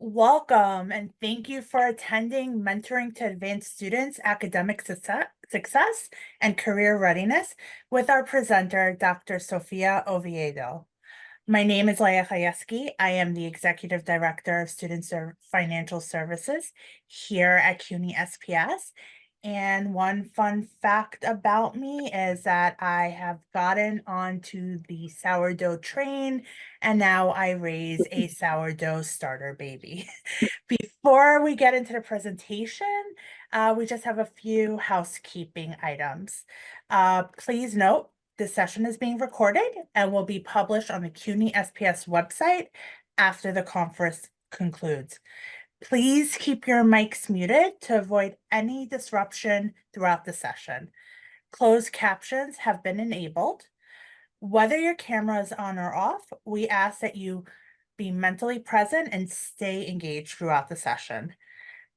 Welcome and thank you for attending Mentoring to Advance Students Academic Success and Career Readiness with our presenter, Dr. Sofia Oviedo. My name is Leah Kayeski. I am the Executive Director of Financial Services here at CUNY SPS. And one fun fact about me is that I have gotten onto the sourdough train and now I raise a sourdough starter baby. Before we get into the presentation, we just have a few housekeeping items. Please note, this session is being recorded and will be published on the CUNY SPS website after the conference concludes. Please keep your mics muted to avoid any disruption throughout the session. Closed captions have been enabled. Whether your camera is on or off, we ask that you be mentally present and stay engaged throughout the session.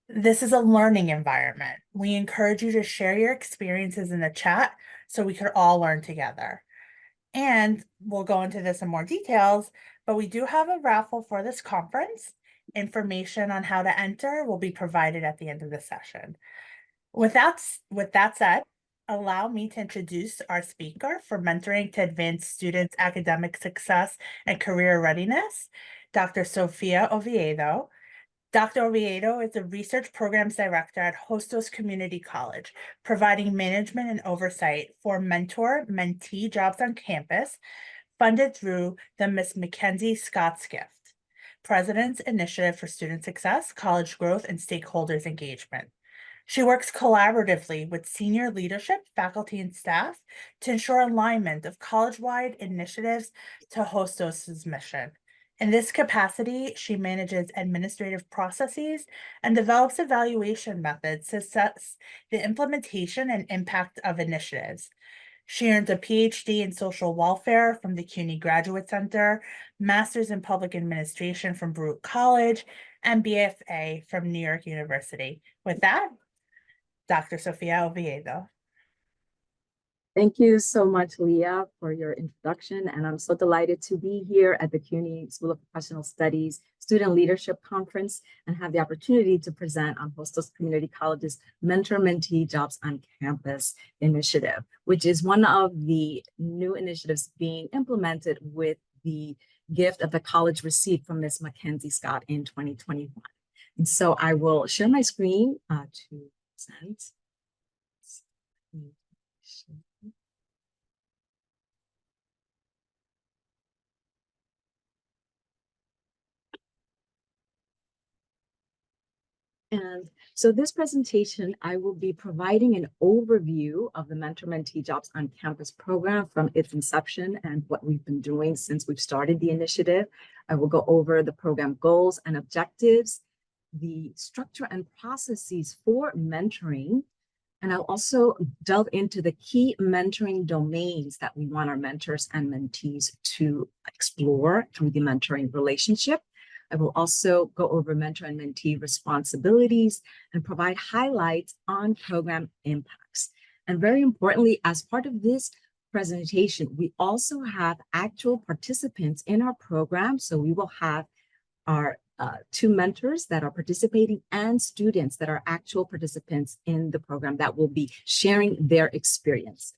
This is a learning environment. We encourage you to share your experiences in the chat so we could all learn together. And we'll go into this in more details, but we do have a raffle for this conference. Information on how to enter will be provided at the end of the session. With that said, allow me to introduce our speaker for Mentoring to Advance Students' Academic Success and Career Readiness, Dr. Sofia Oviedo. Dr. Oviedo is the Research Programs Director at Hostos Community College, providing management and oversight for mentor-mentee jobs on campus, funded through the Miss Mackenzie Scott's Gift, President's Initiative for Student Success, College Growth, and Stakeholders Engagement. She works collaboratively with senior leadership, faculty, and staff to ensure alignment of college-wide initiatives to Hostos's mission. In this capacity, she manages administrative processes and develops evaluation methods to assess the implementation and impact of initiatives. She earned a PhD in social welfare from the CUNY Graduate Center, Master's in Public Administration from Baruch College, and BFA from New York University. With that, Dr. Sofia Oviedo. Thank you so much, Leah, for your introduction. And I'm so delighted to be here at the CUNY School of Professional Studies Student Leadership Conference and have the opportunity to present on Hostos Community College's Mentor-Mentee Jobs on Campus initiative, which is one of the new initiatives being implemented with the gift of the college received from Ms. Mackenzie Scott in 2021. And so I will share my screen to present. And so this presentation, I will be providing an overview of the Mentor-Mentee Jobs on Campus program from its inception and what we've been doing since we've started the initiative. I will go over the program goals and objectives, the structure and processes for mentoring, and I'll also delve into the key mentoring domains that we want our mentors and mentees to explore through the mentoring relationship. I will also go over mentor and mentee responsibilities and provide highlights on program impacts. And very importantly, as part of this presentation, we also have actual participants in our program. So we will have our two mentors that are participating and students that are actual participants in the program that will be sharing their experiences.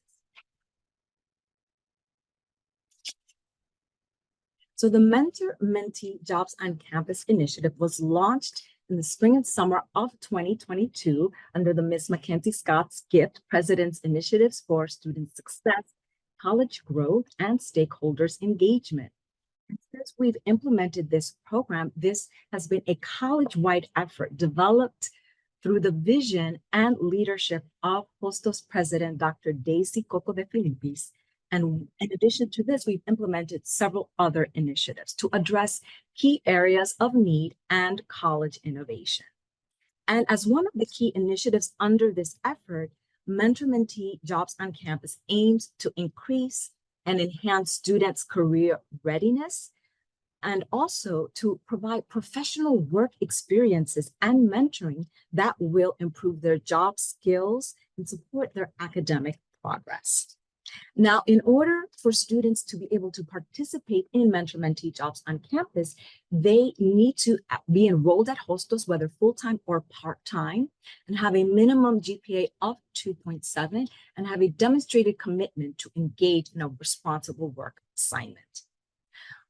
So the Mentor-Mentee Jobs on Campus initiative was launched in the spring and summer of 2022 under the Ms. Mackenzie Scott's Gift President's Initiatives for Student Success, College Growth, and Stakeholders Engagement. And since we've implemented this program, this has been a college-wide effort developed through the vision and leadership of Hostos President Dr. Daisy Coco de Filippis. And in addition to this, we've implemented several other initiatives to address key areas of need and college innovation. And as one of the key initiatives under this effort, Mentor-Mentee Jobs on Campus aims to increase and enhance students' career readiness and also to provide professional work experiences and mentoring that will improve their job skills and support their academic progress. Now, in order for students to be able to participate in mentor-mentee jobs on campus, they need to be enrolled at hostos, whether full-time or part-time, and have a minimum GPA of 2.7 and have a demonstrated commitment to engage in a responsible work assignment.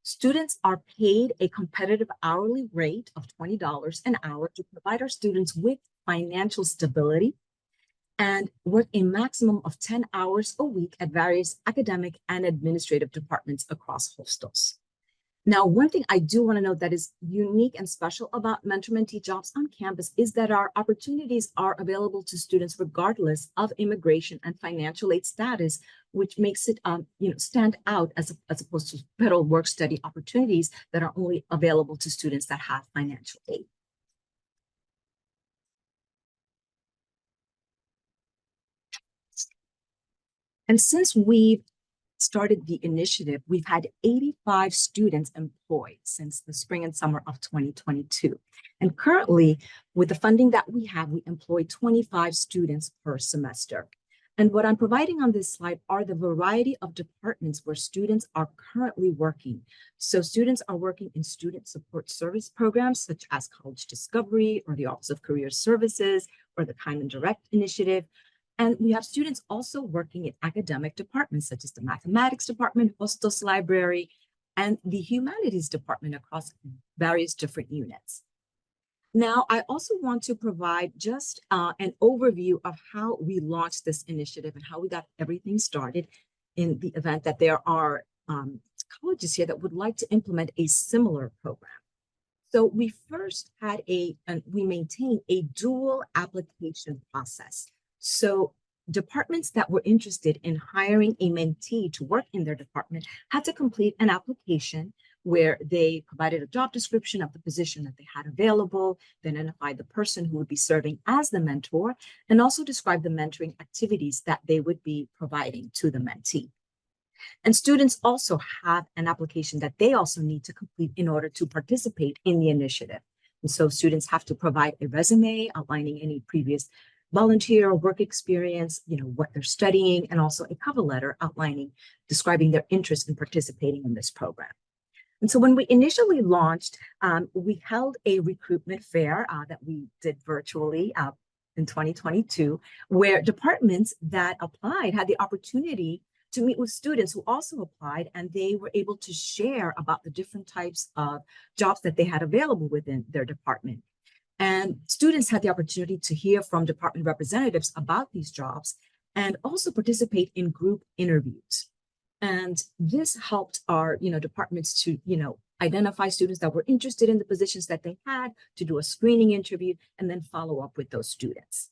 Students are paid a competitive hourly rate of $20 an hour to provide our students with financial stability and work a maximum of 10 hours a week at various academic and administrative departments across hostels. Now, one thing I do want to note that is unique and special about mentor-mentee jobs on campus is that our opportunities are available to students regardless of immigration and financial aid status, which makes it stand out as opposed to federal work-study opportunities that are only available to students that have financial aid. And since we've started the initiative, we've had 85 students employed since the spring and summer of 2022. And currently, with the funding that we have, we employ 25 students per semester. And what I'm providing on this slide are the variety of departments where students are currently working. So students are working in student support service programs such as College Discovery or the Office of Career Services or the Time and Direct Initiative. And we have students also working in academic departments such as the mathematics department, hostels library, and the humanities department across various different units. Now, I also want to provide just an overview of how we launched this initiative and how we got everything started in the event that there are colleges here that would like to implement a similar program. So we first had we maintained a dual application process. So departments that were interested in hiring a mentee to work in their department had to complete an application where they provided a job description of the position that they had available, then identified the person who would be serving as the mentor, and also described the mentoring activities that they would be providing to the mentee. And students also have an application that they also need to complete in order to participate in the initiative. And so students have to provide a resume outlining any previous volunteer or work experience, what they're studying, and also a cover letter describing their interest in participating in this program. And so when we initially launched, we held a recruitment fair that we did virtually in 2022, where departments that applied had the opportunity to meet with students who also applied, and they were able to share about the different types of jobs that they had available within their department. And students had the opportunity to hear from department representatives about these jobs and also participate in group interviews. And this helped our, departments to, identify students that were interested in the positions that they had, to do a screening interview, and then follow up with those students.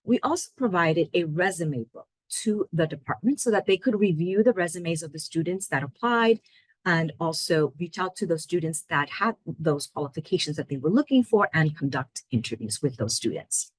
We also provided a resume book to the department so that they could review the resumes of the students that applied and also reach out to those students that had those qualifications that they were looking for and conduct interviews with those students.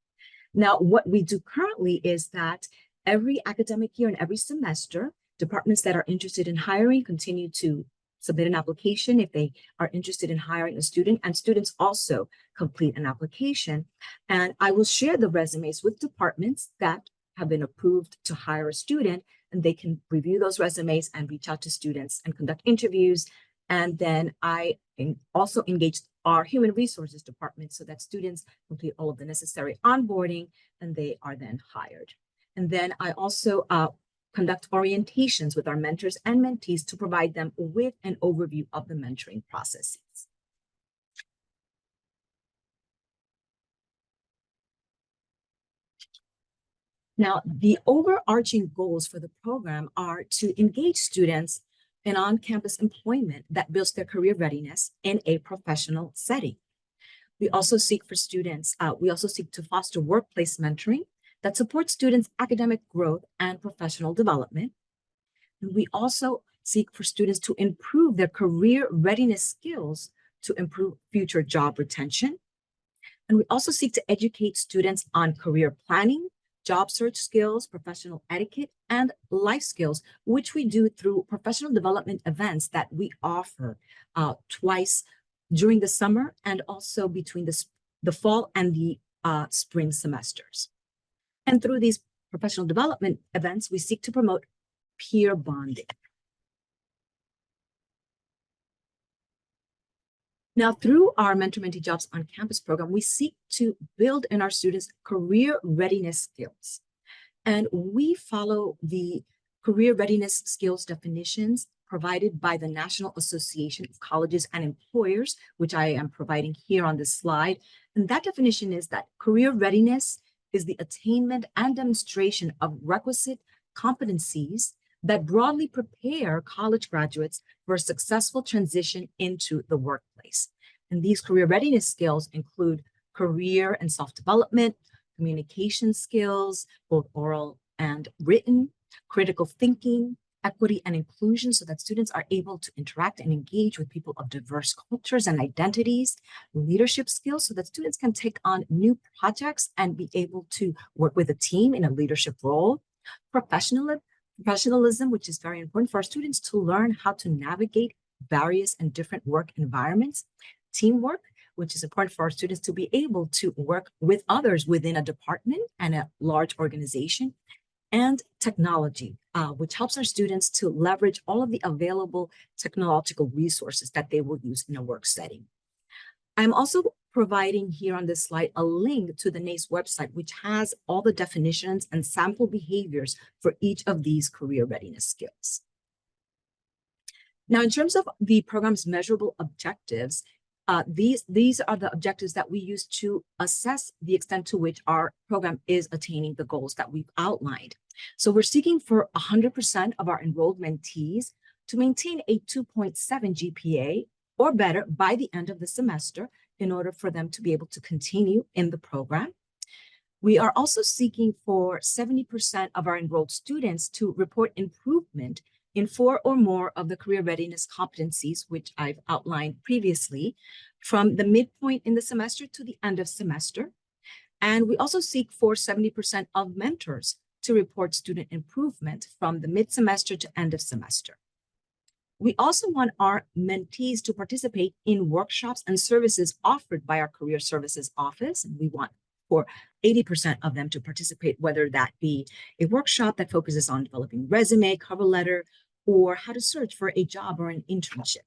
Now, what we do currently is that every academic year and every semester, departments that are interested in hiring continue to submit an application if they are interested in hiring a student, and students also complete an application. And I will share the resumes with departments that have been approved to hire a student, and they can review those resumes and reach out to students and conduct interviews. And then I also engaged our human resources department so that students complete all of the necessary onboarding and they are then hired. And then I also conduct orientations with our mentors and mentees to provide them with an overview of the mentoring processes. Now, the overarching goals for the program are to engage students in on-campus employment that builds their career readiness in a professional setting. We also seek to foster workplace mentoring that supports students' academic growth and professional development. And we also seek for students to improve their career readiness skills to improve future job retention. And we also seek to educate students on career planning, job search skills, professional etiquette, and life skills, which we do through professional development events that we offer twice during the summer and also between the fall and the spring semesters. And through these professional development events, we seek to promote peer bonding. Now, through our Mentor-Mentee Jobs on Campus program, we seek to build in our students career readiness skills. And we follow the career readiness skills definitions provided by the National Association of Colleges and Employers, which I am providing here on this slide. And that definition is that career readiness is the attainment and demonstration of requisite competencies that broadly prepare college graduates for a successful transition into the workplace. And these career readiness skills include career and self-development, communication skills, both oral and written, critical thinking, equity and inclusion, so that students are able to interact and engage with people of diverse cultures and identities, leadership skills, so that students can take on new projects and be able to work with a team in a leadership role, professionalism, which is very important for our students to learn how to navigate various and different work environments, teamwork, which is important for our students to be able to work with others within a department and a large organization, and technology, which helps our students to leverage all of the available technological resources that they will use in a work setting. I'm also providing here on this slide a link to the NACE website, which has all the definitions and sample behaviors for each of these career readiness skills. Now, in terms of the program's measurable objectives, these are the objectives that we use to assess the extent to which our program is attaining the goals that we've outlined. So we're seeking for 100% of our enrolled mentees to maintain a 2.7 GPA or better by the end of the semester in order for them to be able to continue in the program. We are also seeking for 70% of our enrolled students to report improvement in 4 or more of the career readiness competencies, which I've outlined previously, from the midpoint in the semester to the end of semester. And we also seek for 70% of mentors to report student improvement from the mid-semester to end of semester. We also want our mentees to participate in workshops and services offered by our Career Services Office. And we want for 80% of them to participate, whether that be a workshop that focuses on developing resume, cover letter, or how to search for a job or an internship.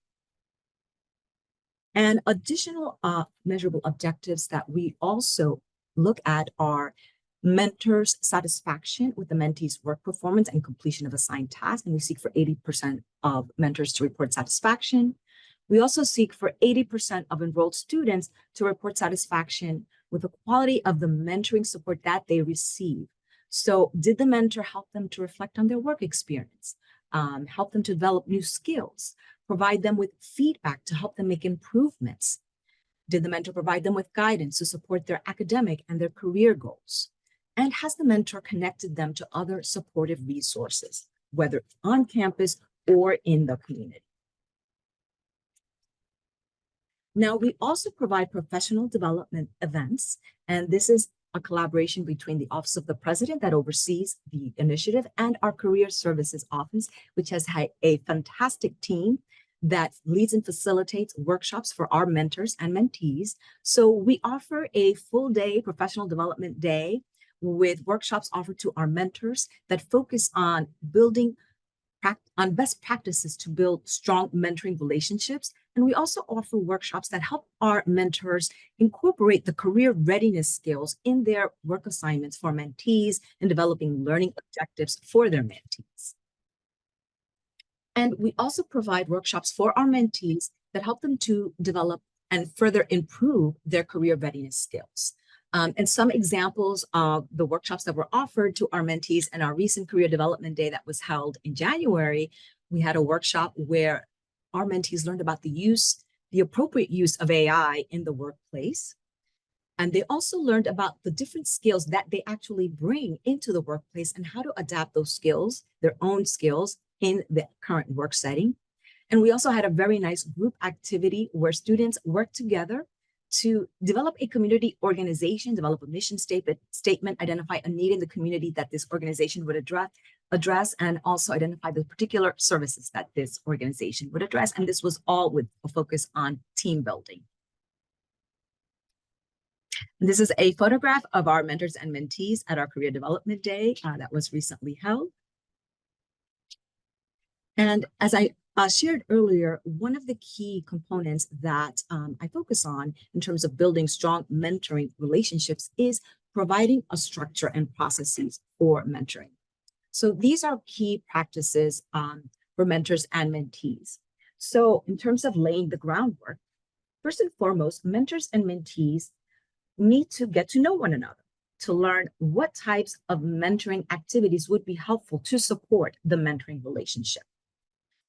And additional measurable objectives that we also look at are mentors' satisfaction with the mentee's work performance and completion of assigned tasks. And we seek for 80% of mentors to report satisfaction. We also seek for 80% of enrolled students to report satisfaction with the quality of the mentoring support that they receive. So did the mentor help them to reflect on their work experience, help them to develop new skills, provide them with feedback to help them make improvements? Did the mentor provide them with guidance to support their academic and their career goals? And has the mentor connected them to other supportive resources, whether on campus or in the community? Now, we also provide professional development events, and this is a collaboration between the Office of the President that oversees the initiative and our Career Services Office, which has had a fantastic team that leads and facilitates workshops for our mentors and mentees. So we offer a full day professional development day with workshops offered to our mentors that focus on building on best practices to build strong mentoring relationships. And we also offer workshops that help our mentors incorporate the career readiness skills in their work assignments for mentees and developing learning objectives for their mentees. And we also provide workshops for our mentees that help them to develop and further improve their career readiness skills. And some examples of the workshops that were offered to our mentees in our recent career development day that was held in January, we had a workshop where our mentees learned about the appropriate use of AI in the workplace. And they also learned about the different skills that they actually bring into the workplace and how to adapt those skills, their own skills, in the current work setting. And we also had a very nice group activity where students worked together to develop a community organization, develop a mission statement, identify a need in the community that this organization would address, and also identify the particular services that this organization would address. And this was all with a focus on team building. And this is a photograph of our mentors and mentees at our Career Development Day that was recently held. And as I shared earlier, one of the key components that I focus on in terms of building strong mentoring relationships is providing a structure and processes for mentoring. So these are key practices for mentors and mentees. So in terms of laying the groundwork, first and foremost, mentors and mentees need to get to know one another to learn what types of mentoring activities would be helpful to support the mentoring relationship.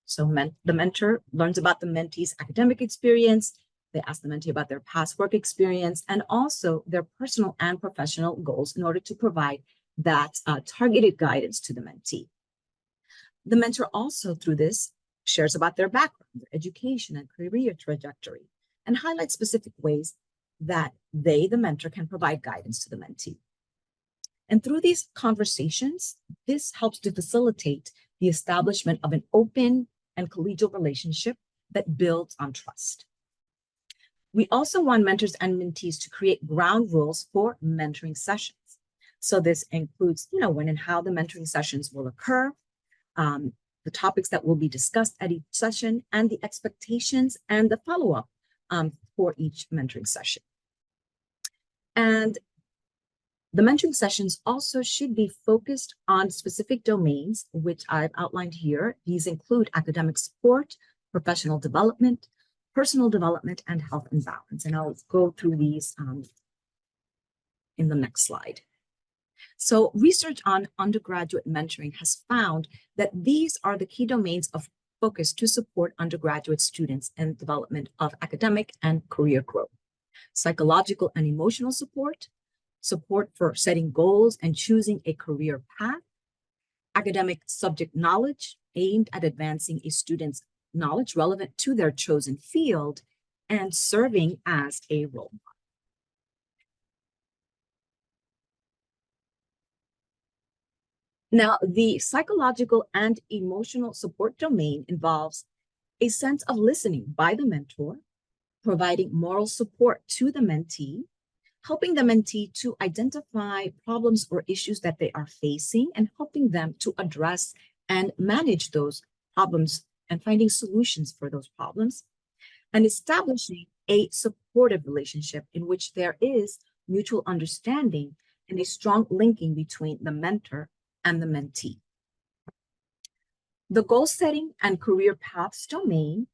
So the mentor learns about the mentee's academic experience. They ask the mentee about their past work experience and also their personal and professional goals in order to provide that targeted guidance to the mentee. The mentor also, through this, shares about their background, their education and career trajectory, and highlights specific ways that they, the mentor, can provide guidance to the mentee. And through these conversations, this helps to facilitate the establishment of an open and collegial relationship that builds on trust. We also want mentors and mentees to create ground rules for mentoring sessions. So this includes, when and how the mentoring sessions will occur, the topics that will be discussed at each session, and the expectations and the follow-up for each mentoring session. And the mentoring sessions also should be focused on specific domains, which I've outlined here. These include academic support, professional development, personal development, and health and balance. And I'll go through these in the next slide. So research on undergraduate mentoring has found that these are the key domains of focus to support undergraduate students in development of academic and career growth: psychological and emotional support, support for setting goals and choosing a career path, academic subject knowledge aimed at advancing a student's knowledge relevant to their chosen field, and serving as a role model. Now, the psychological and emotional support domain involves a sense of listening by the mentor, providing moral support to the mentee, helping the mentee to identify problems or issues that they are facing, and helping them to address and manage those problems and finding solutions for those problems, and establishing a supportive relationship in which there is mutual understanding and a strong linking between the mentor and the mentee. The goal setting and career paths domain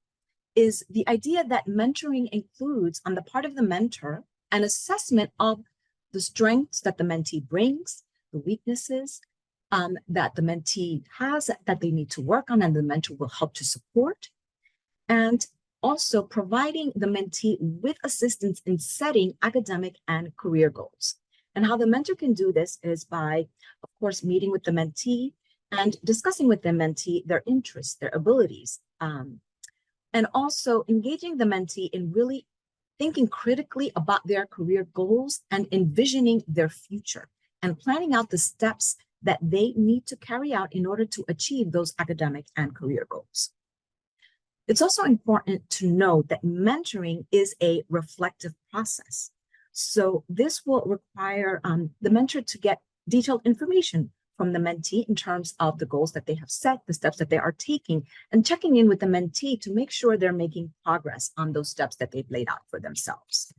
is the idea that mentoring includes, on the part of the mentor, an assessment of the strengths that the mentee brings, the weaknesses that the mentee has that they need to work on, and the mentor will help to support, and also providing the mentee with assistance in setting academic and career goals. And how the mentor can do this is by, of course, meeting with the mentee and discussing with the mentee their interests, their abilities, and also engaging the mentee in really thinking critically about their career goals and envisioning their future and planning out the steps that they need to carry out in order to achieve those academic and career goals. It's also important to note that mentoring is a reflective process. So this will require the mentor to get detailed information from the mentee in terms of the goals that they have set, the steps that they are taking, and checking in with the mentee to make sure they're making progress on those steps that they've laid out for themselves.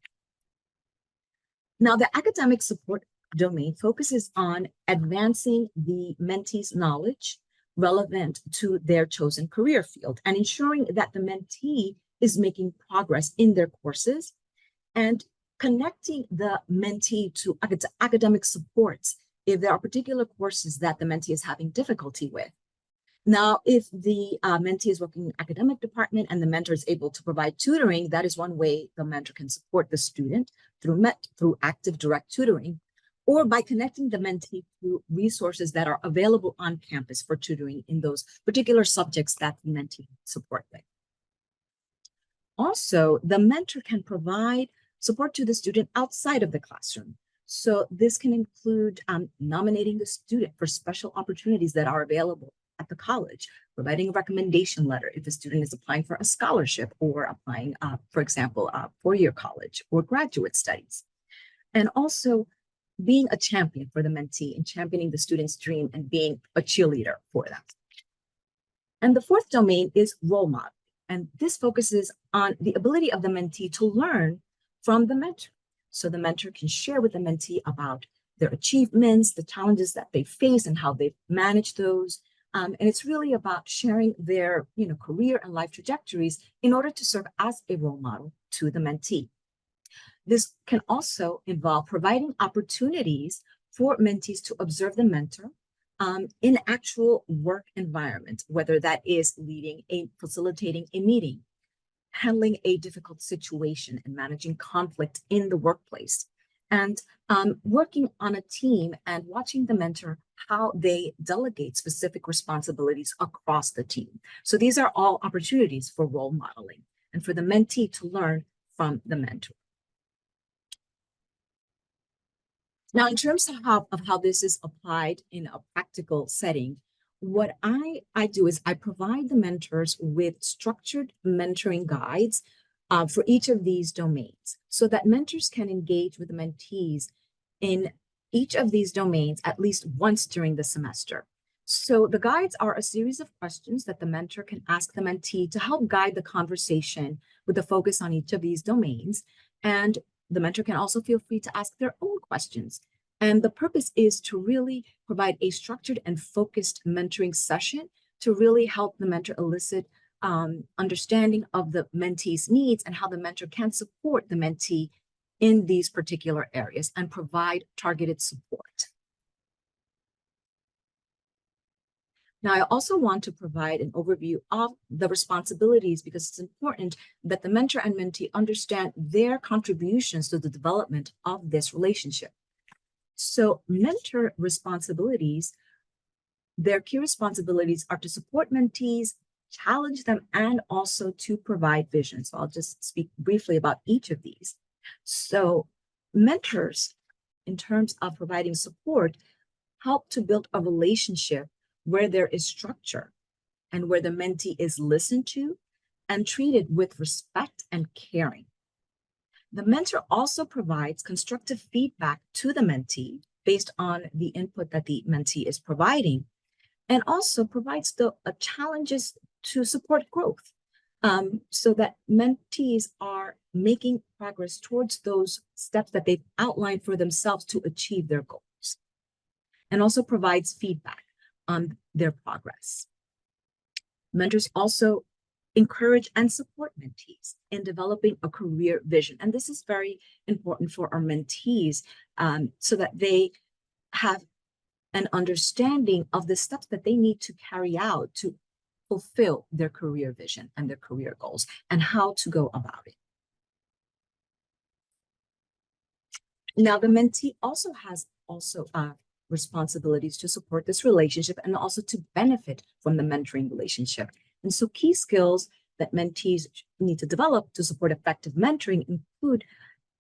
Now, the academic support domain focuses on advancing the mentee's knowledge relevant to their chosen career field and ensuring that the mentee is making progress in their courses and connecting the mentee to academic supports if there are particular courses that the mentee is having difficulty with. Now, if the mentee is working in the academic department and the mentor is able to provide tutoring, that is one way the mentor can support the student through active direct tutoring, or by connecting the mentee to resources that are available on campus for tutoring in those particular subjects that the mentee support with. Also, the mentor can provide support to the student outside of the classroom. So this can include nominating the student for special opportunities that are available at the college, providing a recommendation letter if the student is applying for a scholarship or applying, for example, four-year college or graduate studies. And also being a champion for the mentee and championing the student's dream and being a cheerleader for them. And the fourth domain is role model. And this focuses on the ability of the mentee to learn from the mentor. So the mentor can share with the mentee about their achievements, the challenges that they face, and how they've managed those. And it's really about sharing their career and life trajectories in order to serve as a role model to the mentee. This can also involve providing opportunities for mentees to observe the mentor in actual work environment, whether that is facilitating a meeting, handling a difficult situation, and managing conflict in the workplace, and working on a team and watching the mentor how they delegate specific responsibilities across the team. So these are all opportunities for role modeling and for the mentee to learn from the mentor. Now, in terms of how this is applied in a practical setting, what I do is I provide the mentors with structured mentoring guides for each of these domains so that mentors can engage with the mentees in each of these domains at least once during the semester. So the guides are a series of questions that the mentor can ask the mentee to help guide the conversation with a focus on each of these domains. And the mentor can also feel free to ask their own questions. And the purpose is to really provide a structured and focused mentoring session to really help the mentor elicit understanding of the mentee's needs and how the mentor can support the mentee in these particular areas and provide targeted support. Now, I also want to provide an overview of the responsibilities because it's important that the mentor and mentee understand their contributions to the development of this relationship. So mentor responsibilities, their key responsibilities are to support mentees, challenge them, and also to provide vision. So I'll just speak briefly about each of these. So mentors, in terms of providing support, help to build a relationship where there is structure and where the mentee is listened to and treated with respect and caring. The mentor also provides constructive feedback to the mentee based on the input that the mentee is providing, and also provides the challenges to support growth so that mentees are making progress towards those steps that they've outlined for themselves to achieve their goals, and also provides feedback on their progress. Mentors also encourage and support mentees in developing a career vision. And this is very important for our mentees so that they have an understanding of the steps that they need to carry out to fulfill their career vision and their career goals and how to go about it. Now, the mentee also has responsibilities to support this relationship and also to benefit from the mentoring relationship. And so key skills that mentees need to develop to support effective mentoring include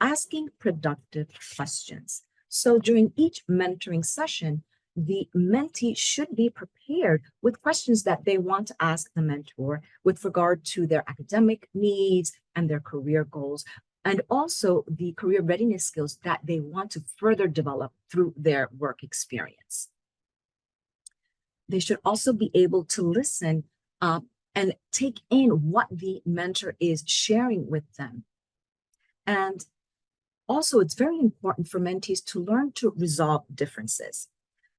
asking productive questions. So during each mentoring session, the mentee should be prepared with questions that they want to ask the mentor with regard to their academic needs and their career goals, and also the career readiness skills that they want to further develop through their work experience. They should also be able to listen and take in what the mentor is sharing with them. And also, it's very important for mentees to learn to resolve differences.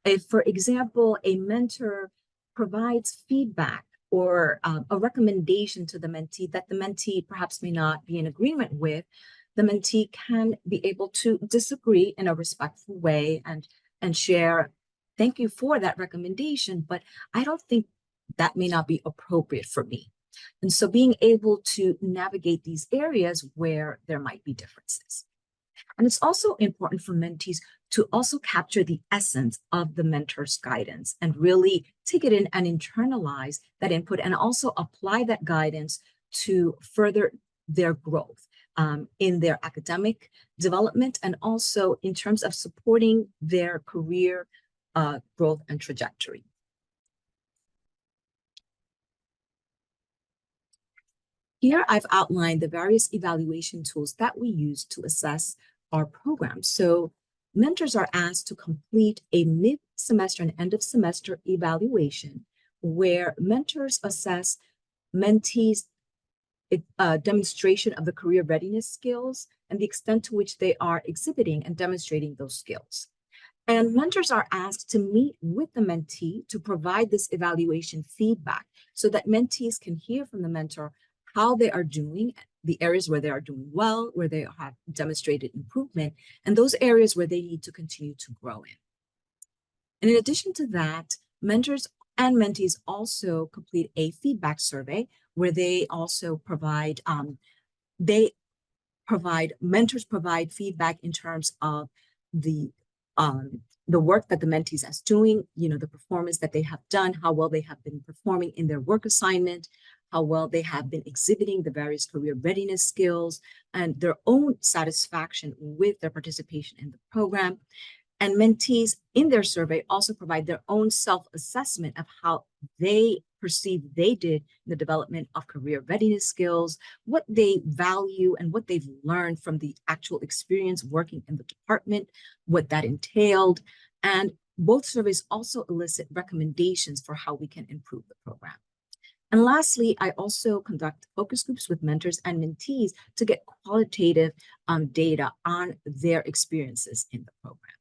If, for example, a mentor provides feedback or a recommendation to the mentee that the mentee perhaps may not be in agreement with, the mentee can be able to disagree in a respectful way and share, thank you for that recommendation, but I don't think that may not be appropriate for me. And so being able to navigate these areas where there might be differences. And it's also important for mentees to also capture the essence of the mentor's guidance and really take it in and internalize that input and also apply that guidance to further their growth in their academic development and also in terms of supporting their career growth and trajectory. Here I've outlined the various evaluation tools that we use to assess our program. So mentors are asked to complete a mid-semester and end-of-semester evaluation where mentors assess mentees' demonstration of the career readiness skills and the extent to which they are exhibiting and demonstrating those skills. And mentors are asked to meet with the mentee to provide this evaluation feedback so that mentees can hear from the mentor how they are doing, the areas where they are doing well, where they have demonstrated improvement, and those areas where they need to continue to grow in. And in addition to that, mentors and mentees also complete a feedback survey where they also provide, mentors provide feedback in terms of the work that the mentees are doing, the performance that they have done, how well they have been performing in their work assignment, how well they have been exhibiting the various career readiness skills, and their own satisfaction with their participation in the program. And mentees in their survey also provide their own self-assessment of how they perceive they did in the development of career readiness skills, what they value and what they've learned from the actual experience working in the department, what that entailed. And both surveys also elicit recommendations for how we can improve the program. And lastly, I also conduct focus groups with mentors and mentees to get qualitative data on their experiences in the program.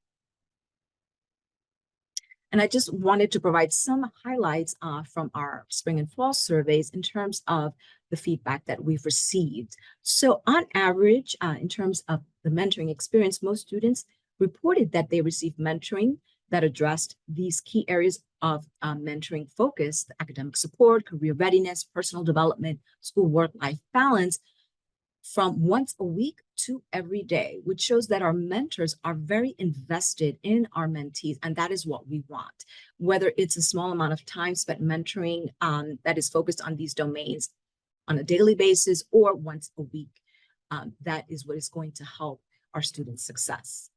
And I just wanted to provide some highlights from our spring and fall surveys in terms of the feedback that we've received. So on average, in terms of the mentoring experience, most students reported that they received mentoring that addressed these key areas of mentoring focus: the academic support, career readiness, personal development, school work-life balance, from once a week to every day, which shows that our mentors are very invested in our mentees, and that is what we want. Whether it's a small amount of time spent mentoring that is focused on these domains on a daily basis or once a week, that is what is going to help our students' success.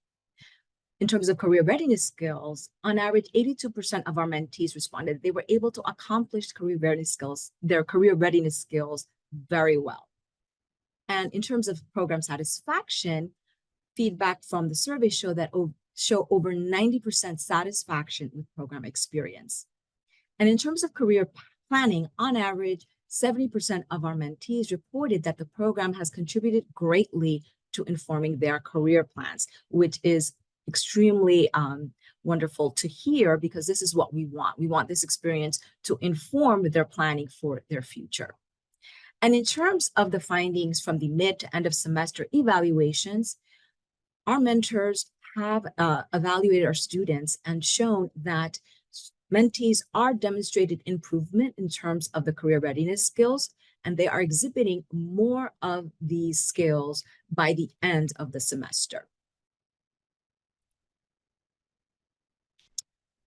In terms of career readiness skills, on average, 82% of our mentees responded they were able to accomplish their career readiness skills very well. And in terms of program satisfaction, feedback from the survey show over 90% satisfaction with program experience. And in terms of career planning, on average, 70% of our mentees reported that the program has contributed greatly to informing their career plans, which is extremely wonderful to hear, because this is what we want. We want this experience to inform their planning for their future. And in terms of the findings from the mid to end of semester evaluations, our mentors have evaluated our students and shown that mentees are demonstrated improvement in terms of the career readiness skills, and they are exhibiting more of these skills by the end of the semester.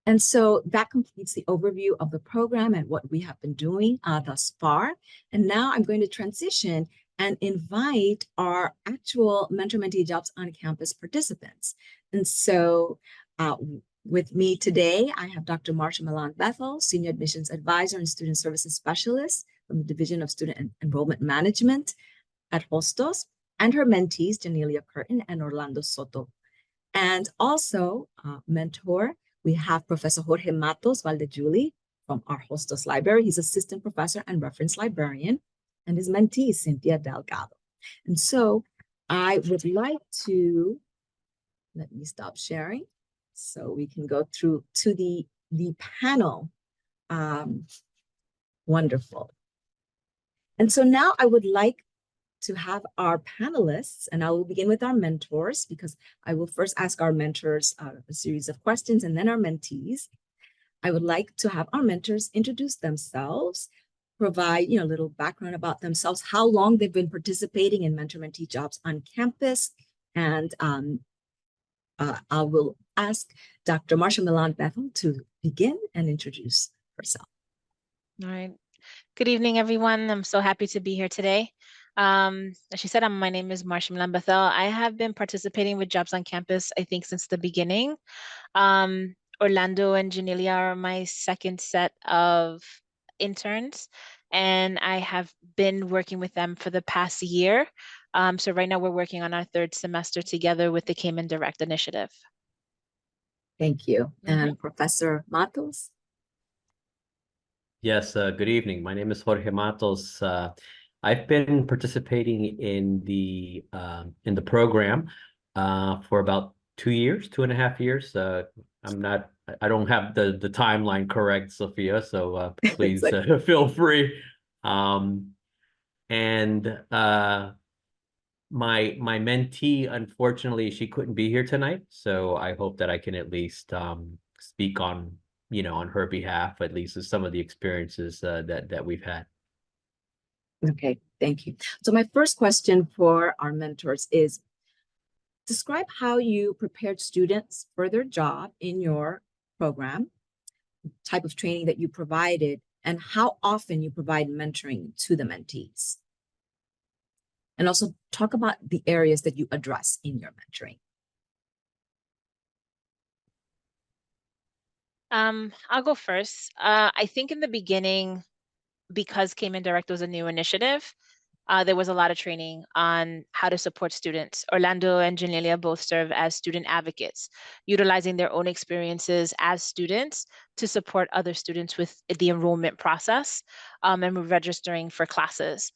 And so that completes the overview of the program and what we have been doing thus far. And now I'm going to transition and invite our actual mentor-mentee jobs on campus participants. And so with me today, I have Dr. Marsha Milan Bethel, Senior Admissions Advisor and Student Services Specialist from the Division of Student Enrollment Management at Hostos, and her mentees, Janelia Curtin and Orlando Soto. And also mentor, we have Professor Jorge Matos Valdejuli from our Hostos Library. He's assistant professor and reference librarian, and his mentee is Cynthia Delgado. And so I would like to, let me stop sharing so we can go through to the panel. Wonderful. And so now I would like to have our panelists, and I will begin with our mentors, because I will first ask our mentors a series of questions and then our mentees. I would like to have our mentors introduce themselves, provide a little background about themselves, how long they've been participating in mentor-mentee jobs on campus, and I will ask Dr. Marsha Milan Bethel to begin and introduce herself. All right. Good evening, everyone. I'm so happy to be here today. As she said, my name is Marsha Milan Bethel. I have been participating with Jobs on Campus, I think, since the beginning. Orlando and Janelia are my second set of interns, and I have been working with them for the past year. So right now we're working on our third semester together with the Cayman Direct Initiative. Thank you. And Professor Matos? Yes, good evening. My name is Jorge Matos. I've been participating in the program for about 2 years, 2.5 years. I don't have the timeline correct, Sophia, so please feel free. And my mentee, unfortunately, she couldn't be here tonight, so I hope that I can at least speak on on her behalf, at least as some of the experiences that we've had. Okay, thank you. So my first question for our mentors is, describe how you prepared students for their job in your program, type of training that you provided, and how often you provide mentoring to the mentees. And also talk about the areas that you address in your mentoring. I'll go first. I think in the beginning, because Came in Direct was a new initiative, there was a lot of training on how to support students. Orlando and Janelia both serve as student advocates, utilizing their own experiences as students to support other students with the enrollment process and registering for classes.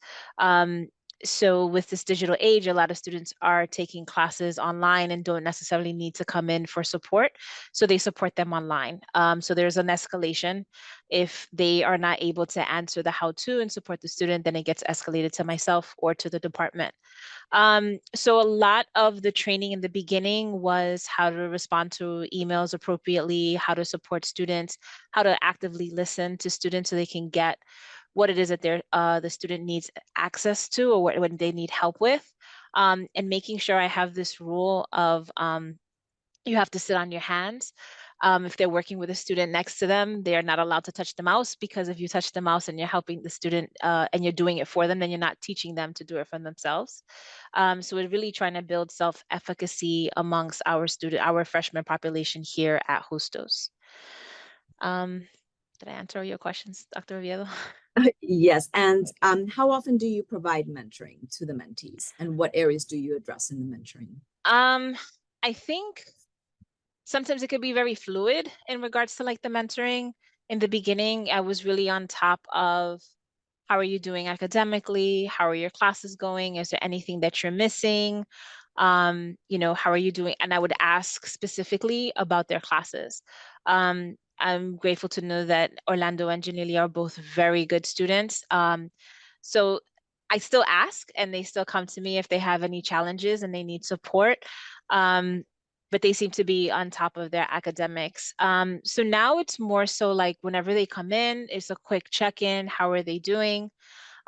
So with this digital age, a lot of students are taking classes online and don't necessarily need to come in for support. So they support them online. So there's an escalation. If they are not able to answer the how-to and support the student, then it gets escalated to myself or to the department. So a lot of the training in the beginning was how to respond to emails appropriately, how to support students, how to actively listen to students so they can get what it is that the student needs access to or what they need help with. And making sure I have this rule of you have to sit on your hands. If they're working with a student next to them, they are not allowed to touch the mouse, because if you touch the mouse and you're helping the student and you're doing it for them, then you're not teaching them to do it for themselves. So we're really trying to build self-efficacy amongst our freshman population here at Justos. Did I answer all your questions, Dr. Oviedo? Yes, and how often do you provide mentoring to the mentees, and what areas do you address in the mentoring? I think sometimes it could be very fluid in regards to like the mentoring. In the beginning, I was really on top of how are you doing academically? How are your classes going? Is there anything that you're missing? How are you doing? And I would ask specifically about their classes. I'm grateful to know that Orlando and Janelia are both very good students. So I still ask and they still come to me if they have any challenges and they need support. But they seem to be on top of their academics. So now it's more so like whenever they come in, it's a quick check-in. How are they doing?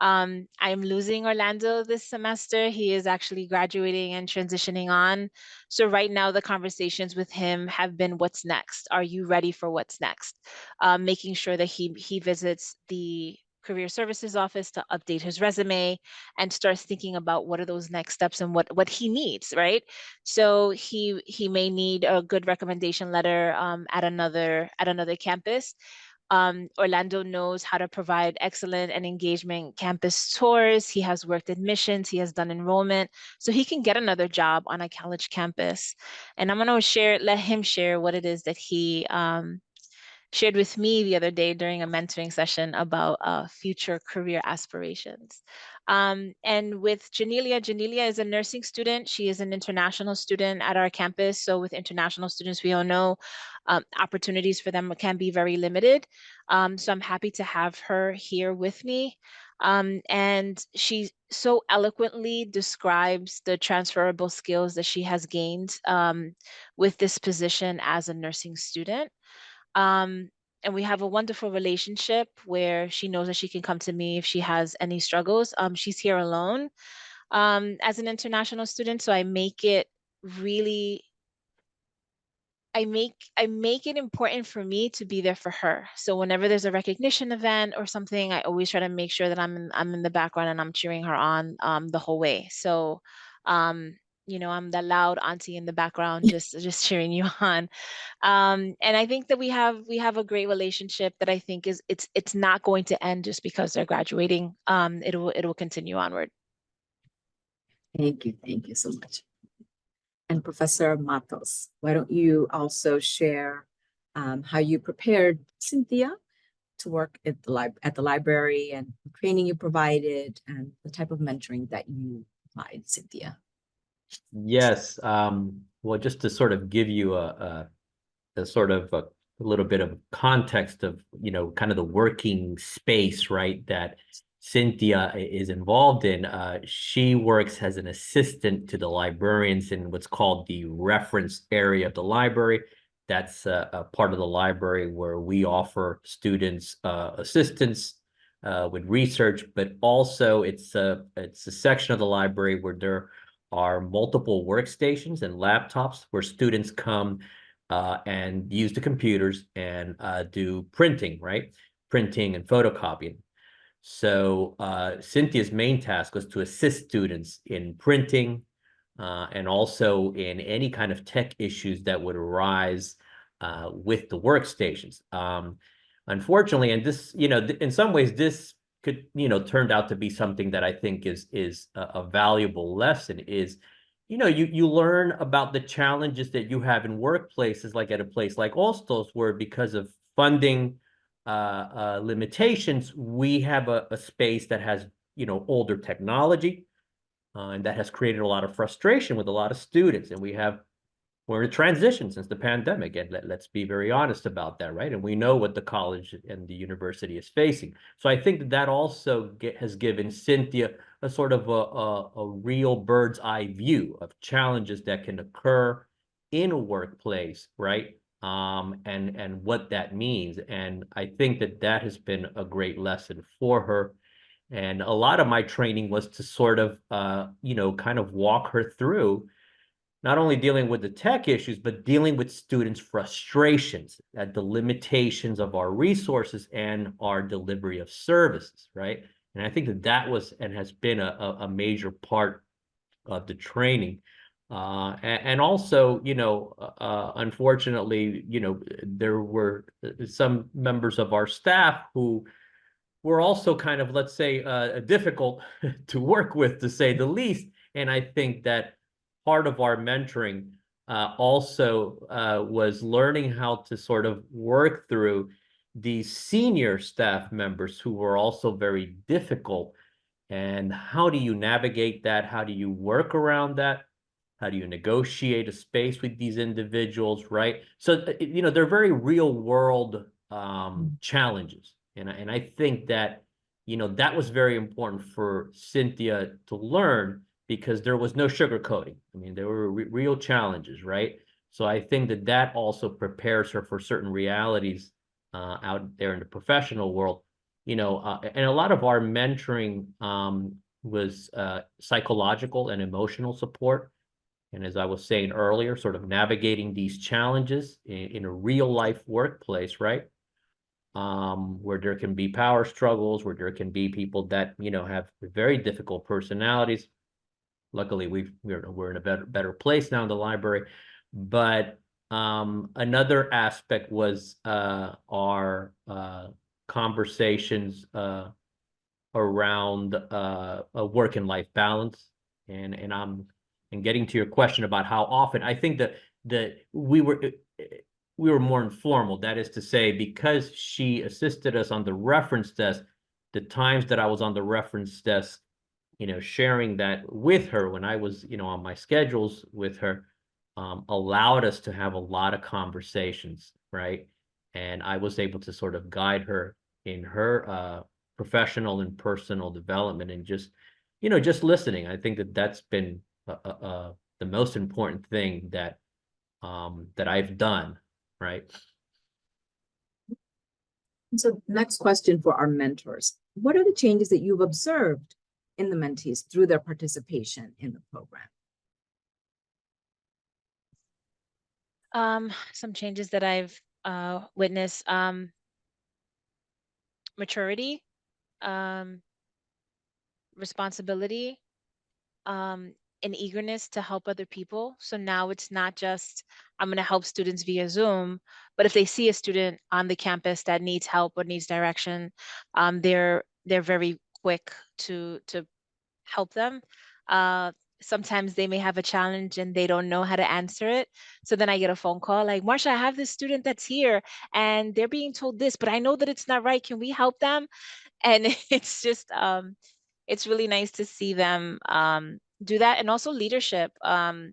I'm losing Orlando this semester. He is actually graduating and transitioning on. So right now the conversations with him have been, what's next? Are you ready for what's next? Making sure that he visits the career services office to update his resume and starts thinking about what are those next steps and what he needs, right? So he may need a good recommendation letter at another campus. Orlando knows how to provide excellent and engagement campus tours. He has worked admissions, he has done enrollment, so he can get another job on a college campus. And I'm gonna let him share what it is that he shared with me the other day during a mentoring session about future career aspirations. And with Janelia is a nursing student. She is an international student at our campus. So with international students, we all know opportunities for them can be very limited. So I'm happy to have her here with me. And she so eloquently describes the transferable skills that she has gained with this position as a nursing student. And we have a wonderful relationship where she knows that she can come to me if she has any struggles. She's here alone as an international student, so I make it really I make it important for me to be there for her. So whenever there's a recognition event or something, I always try to make sure that I'm in the background and I'm cheering her on the whole way. So I'm the loud auntie in the background just cheering you on. And I think that we have a great relationship that I think it's not going to end just because they're graduating. It'll continue onward. Thank you so much. And Professor Matos, why don't you also share how you prepared Cynthia to work at the library and the training you provided and the type of mentoring that you provide, Cynthia? Yes. Well, just to sort of give you a sort of a little bit of context of, kind of the working space, right, that Cynthia is involved in. She works as an assistant to the librarians in what's called the reference area of the library. That's a part of the library where we offer students assistance with research, but also it's a section of the library where there are multiple workstations and laptops where students come and use the computers and do printing, right? Printing and photocopying. So Cynthia's main task was to assist students in printing and also in any kind of tech issues that would arise with the workstations. Unfortunately, and this, in some ways, this could, turned out to be something that I think is a valuable lesson is, you learn about the challenges that you have in workplaces, like at a place like Ostos, where because of funding limitations, we have a space that has, older technology, and that has created a lot of frustration with a lot of students. And we're in a transition since the pandemic, and let's be very honest about that, right? And we know what the college and the university is facing. So I think that also has given Cynthia a sort of a real bird's eye view of challenges that can occur in a workplace, right? And what that means. And I think that has been a great lesson for her. And a lot of my training was to sort of, kind of walk her through not only dealing with the tech issues, but dealing with students' frustrations at the limitations of our resources and our delivery of services, right? And I think that was and has been a major part of the training. And also, unfortunately, there were some members of our staff who were also kind of, let's say, difficult to work with, to say the least. And I think that part of our mentoring also was learning how to sort of work through these senior staff members who were also very difficult. And how do you navigate that? How do you work around that? How do you negotiate a space with these individuals, right? So, they're very real world challenges. And I think that, that was very important for Cynthia to learn because there was no sugarcoating. I mean, there were real challenges, right? So I think that also prepares her for certain realities out there in the professional world. And a lot of our mentoring was psychological and emotional support. And as I was saying earlier, sort of navigating these challenges in a real life workplace, right? Where there can be power struggles, where there can be people that, have very difficult personalities. Luckily, we're in a better place now in the library. But another aspect was our conversations around a work and life balance. And getting to your question about how often, I think that we were more informal. That is to say, because she assisted us on the reference desk, the times that I was on the reference desk, sharing that with her when I was, on my schedules with her, allowed us to have a lot of conversations, right? And I was able to sort of guide her in her professional and personal development and just listening. I think that's been the most important thing that I've done, right? So next question for our mentors. What are the changes that you've observed in the mentees through their participation in the program? Some changes that I've witnessed, maturity, responsibility, an eagerness to help other people. So now it's not just I'm going to help students via Zoom, but if they see a student on the campus that needs help or needs direction, they're very quick to help them. sometimes they may have a challenge and they don't know how to answer it. So then I get a phone call like, Marsha, I have this student that's here and they're being told this, but I know that it's not right. Can we help them? And it's just, it's really nice to see them do that. And also leadership. I've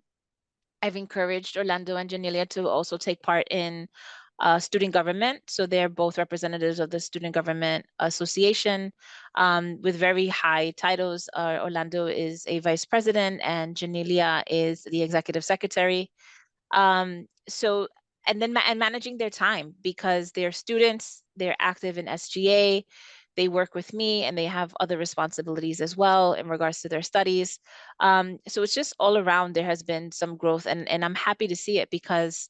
encouraged Orlando and Janelia to also take part in student government. So they're both representatives of the Student Government Association with very high titles. Orlando is a vice president and Janelia is the executive secretary. So, and then and managing their time because they're students, they're active in SGA, they work with me and they have other responsibilities as well in regards to their studies. So it's just all around there has been some growth and I'm happy to see it because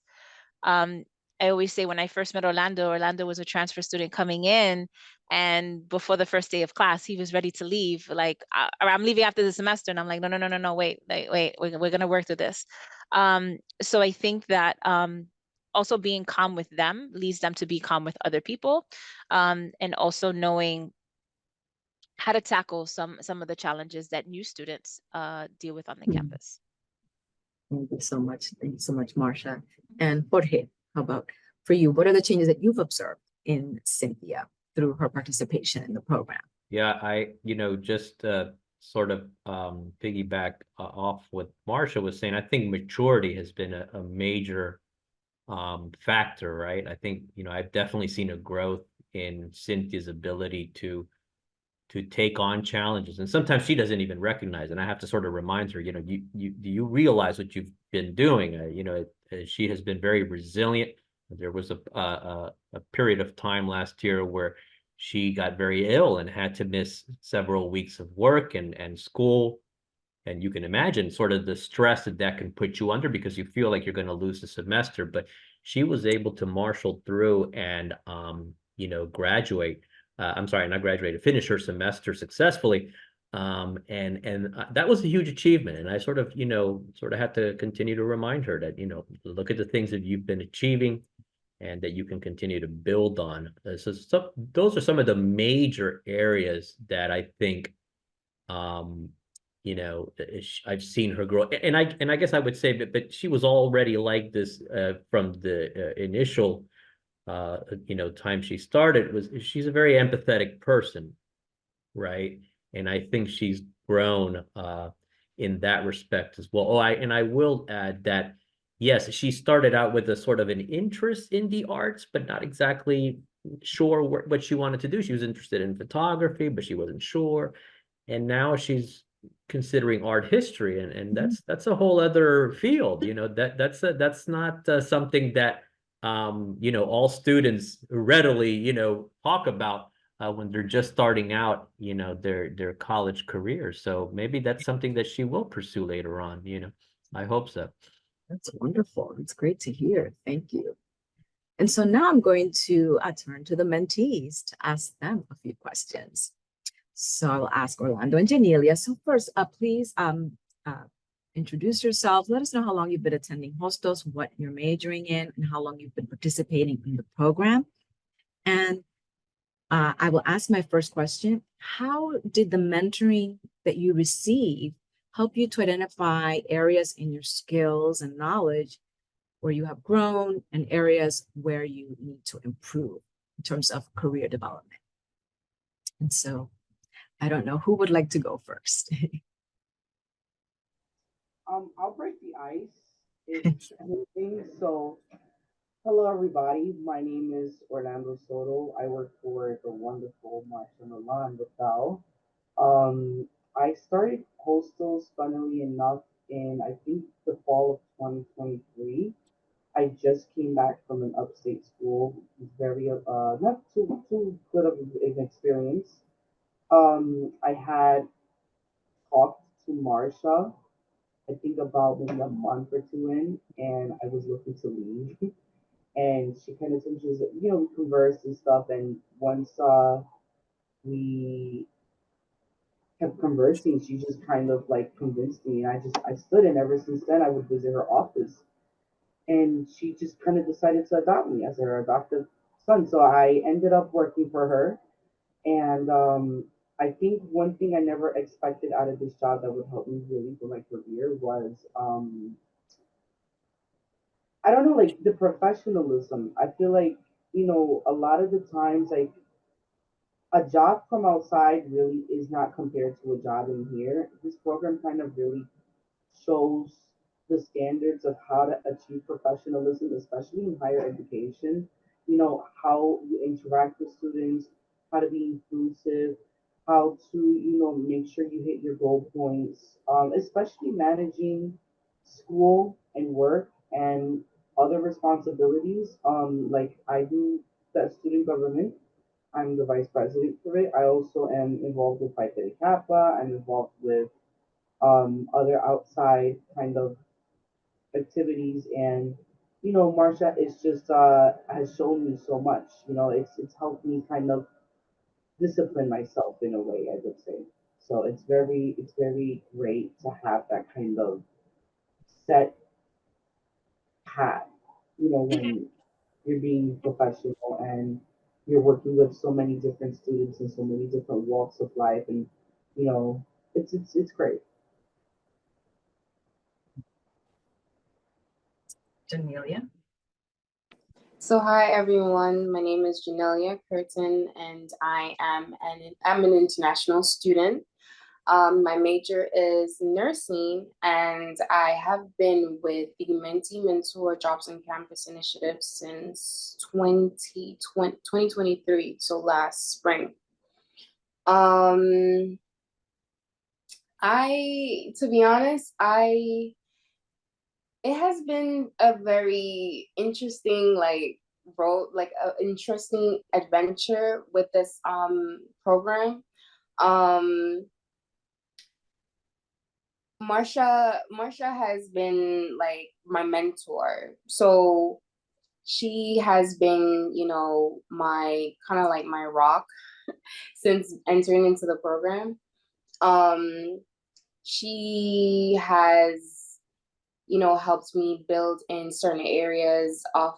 um, I always say when I first met Orlando, Orlando was a transfer student coming in, and before the first day of class, he was ready to leave. Like, I'm leaving after the semester, and I'm like, no, no, no, no, no, wait, wait, we're gonna work through this. So I think that also being calm with them leads them to be calm with other people, and also knowing how to tackle some of the challenges that new students deal with on the campus. Thank you so much. Thank you so much, Marsha. And Jorge, how about for you? What are the changes that you've observed in Cynthia through her participation in the program? Yeah, just sort of piggyback off what Marsha was saying. I think maturity has been a major factor, right? I think, I've definitely seen a growth in Cynthia's ability to take on challenges. And sometimes she doesn't even recognize it. And I have to sort of remind her, do you realize what you've been doing? She has been very resilient. There was a period of time last year where she got very ill and had to miss several weeks of work and school. And you can imagine sort of the stress that can put you under because you feel like you're going to lose the semester. But she was able to marshal through and, graduate. I'm sorry, not graduated, finish her semester successfully. And that was a huge achievement. And I sort of had to continue to remind her that, look at the things that you've been achieving and that you can continue to build on. So those are some of the major areas that I think, I've seen her grow. And I guess I would say, but she was already like this from the initial time she started. She's a very empathetic person, right? And I think she's grown in that respect as well. I will add that yes, she started out with a sort of an interest in the arts, but not exactly sure what she wanted to do. She was interested in photography, but she wasn't sure. And now she's considering art history, and that's a whole other field. That's not something that all students readily talk about when they're just starting out their college careers. So maybe that's something that she will pursue later on. I hope so. That's wonderful. It's great to hear. Thank you. And so now I'm going to turn to the mentees to ask them a few questions. So I'll ask Orlando and Janelia. So first, please introduce yourself. Let us know how long you've been attending Hostos, what you're majoring in, and how long you've been participating in the program. And I will ask my first question. How did the mentoring that you receive help you to identify areas in your skills and knowledge where you have grown and areas where you need to improve in terms of career development? And so I don't know who would like to go first. I'll break the ice if anything. So, hello everybody. My name is Orlando Soto. I work for the wonderful Marsha Milan Bethel. I started Coastals, funnily enough, in I think the fall of 2023. I just came back from an upstate school. It was very not too good of an experience. I had talked to Marsha I think about maybe a month or two in, and I was looking to leave. And she kind of told me, she was, we conversed and stuff. And once we kept conversing, she just kind of like convinced me. And I stood, and ever since then, I would visit her office. And she just kind of decided to adopt me as her adoptive son. So I ended up working for her. And I think one thing I never expected out of this job that would help me really for my career was I don't know, like the professionalism. I feel like, a lot of the times, like a job from outside really is not compared to a job in here. This program kind of really shows the standards of how to achieve professionalism, especially in higher education. How you interact with students, how to be inclusive, how to, make sure you hit your goal points, especially managing school and work and other responsibilities. Like I do the student government. I'm the vice president for it. I also am involved with Phi Theta Kappa. I'm involved with other outside kind of activities, and Marsha is just has shown me so much. It's helped me kind of discipline myself in a way, I would say. So it's very great to have that kind of set path. When you're being professional and you're working with so many different students and so many different walks of life, and it's great. Jamelia. So hi everyone, my name is Janelia Curtin and I'm an international student. My major is nursing and I have been with the Menti Mentor Jobs on Campus initiative since 2023, so last spring. To be honest, it has been a very interesting interesting adventure with this program. Marsha has been like my mentor. So she has been, my kind of like my rock since entering into the program. She has helped me build in certain areas of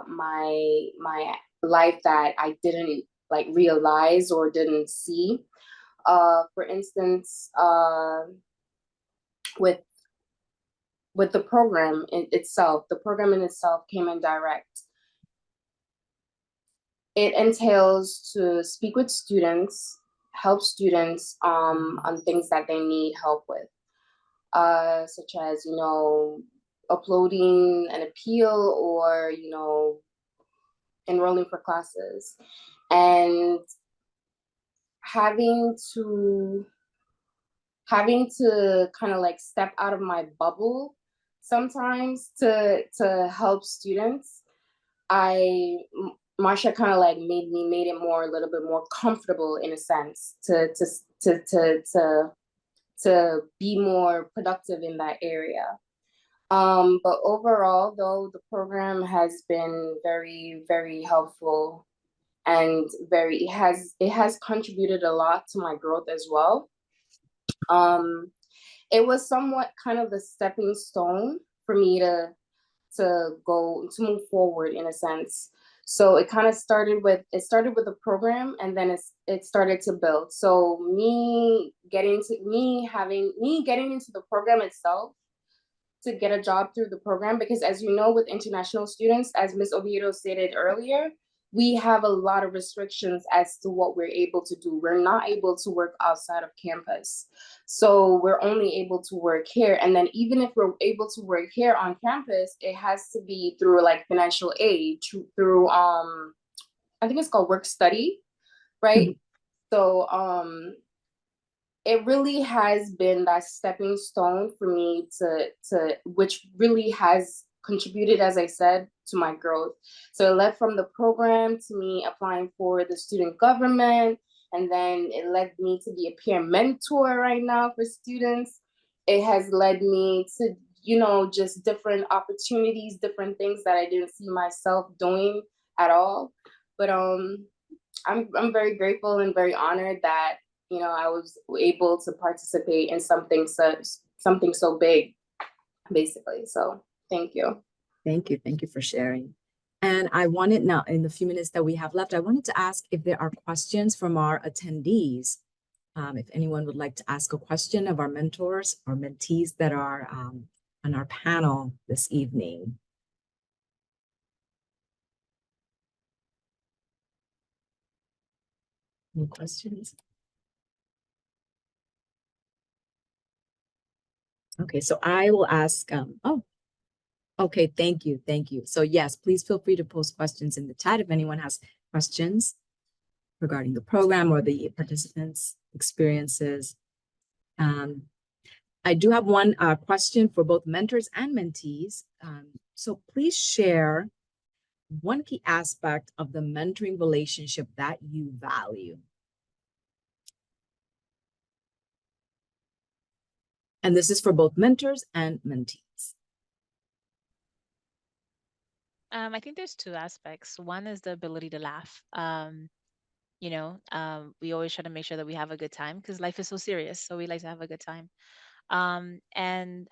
my life that I didn't like realize or didn't see. For instance, with the program itself, the program in itself came in direct. It entails to speak with students, help students on things that they need help with. Such as, uploading an appeal or, enrolling for classes. And having to kind of like step out of my bubble sometimes to help students. Marsha kind of like made it a little bit more comfortable in a sense to be more productive in that area. But overall, though, the program has been very, very helpful and it has contributed a lot to my growth as well. It was somewhat kind of the stepping stone for me to move forward in a sense. So it kind of started with a program, and then it started to build. So me getting into the program itself, to get a job through the program, because as you know, with international students, as Ms. Oviedo stated earlier, we have a lot of restrictions as to what we're able to do. We're not able to work outside of campus. So we're only able to work here. And then even if we're able to work here on campus, it has to be through like financial aid, through I think it's called work study, right? Mm-hmm. So it really has been that stepping stone for me to which really has contributed, as I said, to my growth. So it led from the program to me applying for the student government, and then it led me to be a peer mentor right now for students. It has led me to, just different opportunities, different things that I didn't see myself doing at all. But I'm very grateful and very honored that I was able to participate in something so big, basically. So thank you. Thank you. Thank you for sharing. And I wanted now, in the few minutes that we have left, I wanted to ask if there are questions from our attendees If anyone would like to ask a question of our mentors or mentees that are on our panel this evening. Any questions? Okay, so I will ask, okay, thank you, thank you. So yes, please feel free to post questions in the chat if anyone has questions regarding the program or the participants' experiences. I do have one question for both mentors and mentees. So please share one key aspect of the mentoring relationship that you value. And this is for both mentors and mentees. I think there's two aspects. One is the ability to laugh. We always try to make sure that we have a good time because life is so serious. So we like to have a good time. And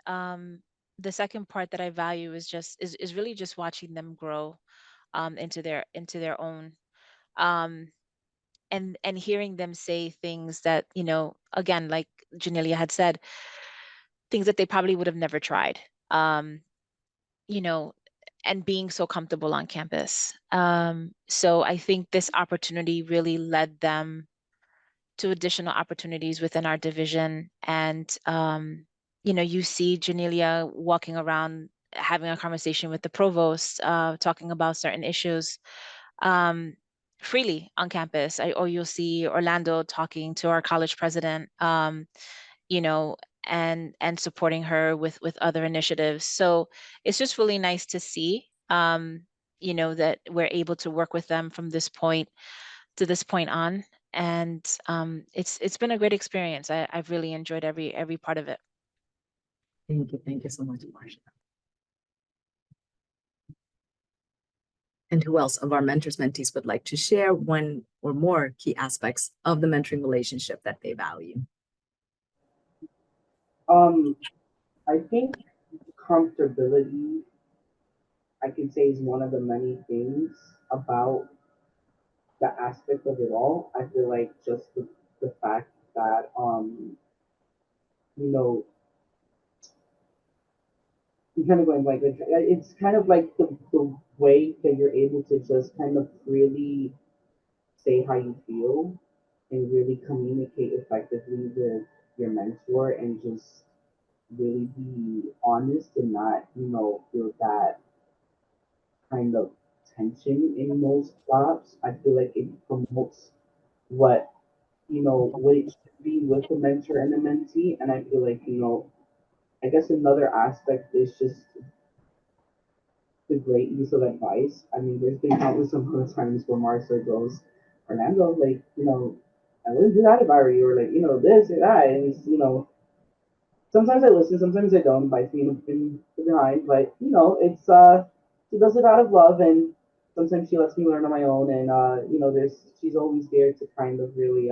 the second part that I value is really just watching them grow into their own, and hearing them say things that, again, like Janelia had said, things that they probably would have never tried. You know, and being so comfortable on campus. So I think this opportunity really led them to additional opportunities within our division. And, you see Janelia walking around, having a conversation with the provost, talking about certain issues freely on campus. Or you'll see Orlando talking to our college president, you know, and supporting her with other initiatives. So it's just really nice to see, that we're able to work with them from this point to this point on. And it's been a great experience. I've really enjoyed every part of it. Thank you so much, Marsha. And who else of our mentors, mentees would like to share one or more key aspects of the mentoring relationship that they value? I think comfortability, I can say, is one of the many things about the aspect of it all. I feel like just the fact that you know, I'm kind of going like it's kind of like the way that you're able to just kind of really say how you feel and really communicate effectively with your mentor and just really be honest and not, feel that kind of tension in most jobs. I feel like it promotes what, what it should be with the mentor and the mentee. And I feel like, I guess another aspect is just the great use of advice. I mean, there's been countless amount of times where Marcia goes, Fernando, like, I wouldn't do that if I were you, or like, this or that. And it's, sometimes I listen, sometimes I don't, bites me in the behind, but it's she does it out of love, and sometimes she lets me learn on my own, and she's always there to kind of really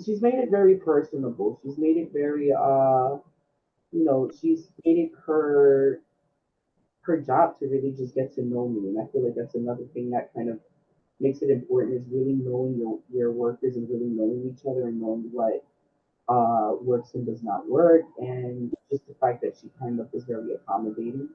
she's made it very personable. She's made it very she's made it her job to really just get to know me, and I feel like that's another thing that kind of makes it important is really knowing your workers and really knowing each other and knowing what works and does not work, and just the fact that she kind of is very accommodating.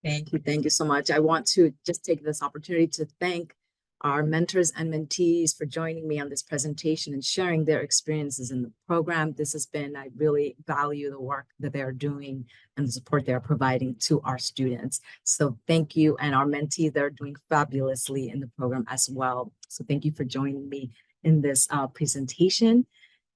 Thank you so much. I want to just take this opportunity to thank our mentors and mentees for joining me on this presentation and sharing their experiences in the program. This has been, I really value the work that they're doing and the support they're providing to our students. So thank you. And our mentees, they're doing fabulously in the program as well. So thank you for joining me in this presentation.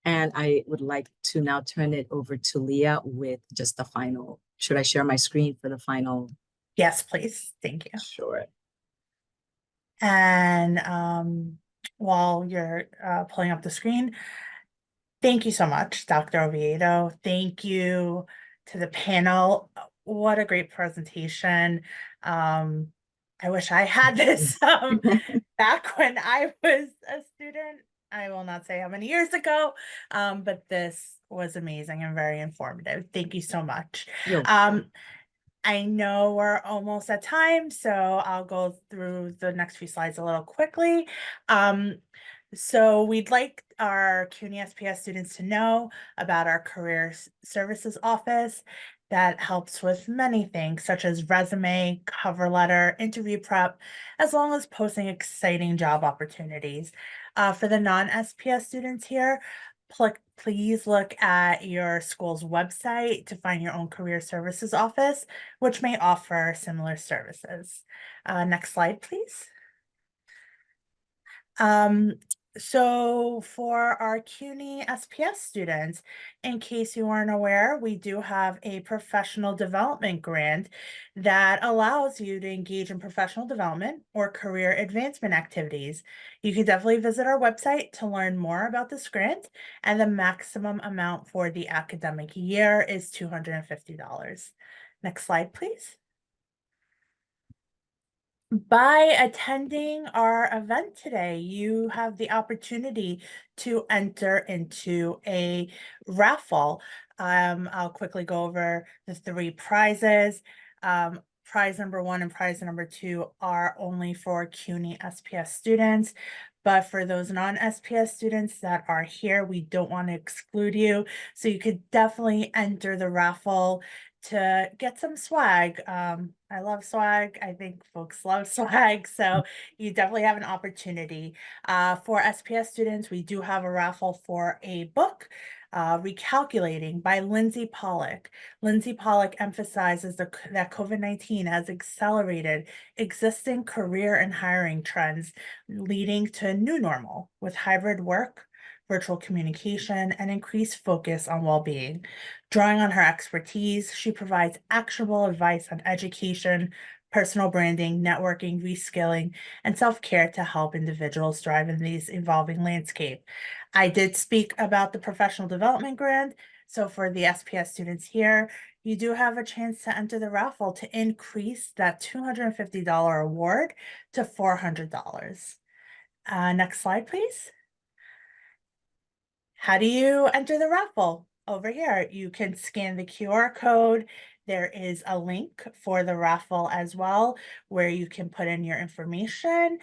And I would like to now turn it over to Leah with just the final. Should I share my screen for the final? Yes, please. Thank you. Sure. And while you're pulling up the screen, thank you so much, Dr. Oviedo. Thank you to the panel. What a great presentation. I wish I had this back when I was a student. I will not say how many years ago, but this was amazing and very informative. Thank you so much. I know we're almost at time, so I'll go through the next few slides a little quickly. So we'd like our CUNY SPS students to know about our Career Services Office that helps with many things such as resume, cover letter, interview prep, as well as posting exciting job opportunities. For the non-SPS students here, please look at your school's website to find your own Career Services Office, which may offer similar services. Next slide, please. So for our CUNY SPS students, in case you weren't aware, we do have a professional development grant that allows you to engage in professional development or career advancement activities. You can definitely visit our website to learn more about this grant, and the maximum amount for the academic year is $250. Next slide, please. By attending our event today, you have the opportunity to enter into a raffle. I'll quickly go over the 3 prizes. Prize number 1 and prize number 2 are only for CUNY SPS students. But for those non-SPS students that are here, we don't want to exclude you. So you could definitely enter the raffle to get some swag. I love swag. I think folks love swag. So you definitely have an opportunity. For SPS students, we do have a raffle for a book, Recalculating by Lindsay Pollock. Lindsay Pollock emphasizes that COVID-19 has accelerated existing career and hiring trends, leading to a new normal with hybrid work, virtual communication, and increased focus on well-being. Drawing on her expertise, she provides actionable advice on education, personal branding, networking, reskilling, and self-care to help individuals thrive in these evolving landscape. I did speak about the professional development grant. So for the SPS students here, you do have a chance to enter the raffle to increase that $250 award to $400. Next slide, please. How do you enter the raffle? Over here, you can scan the QR code. There is a link for the raffle as well, where you can put in your information.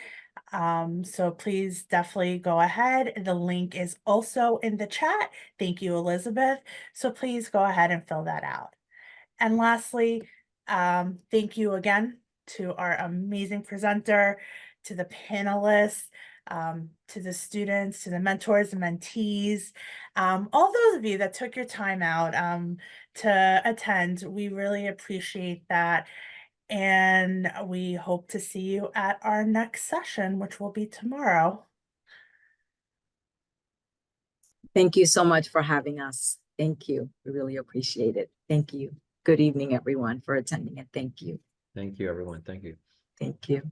So please definitely go ahead. The link is also in the chat. Thank you, Elizabeth. So please go ahead and fill that out. And lastly, thank you again to our amazing presenter, to the panelists, to the students, to the mentors and mentees, all those of you that took your time out to attend. We really appreciate that. And we hope to see you at our next session, which will be tomorrow. Thank you so much for having us. Thank you. We really appreciate it. Thank you. Good evening, everyone, for attending, and thank you. Thank you, everyone. Thank you. Thank you.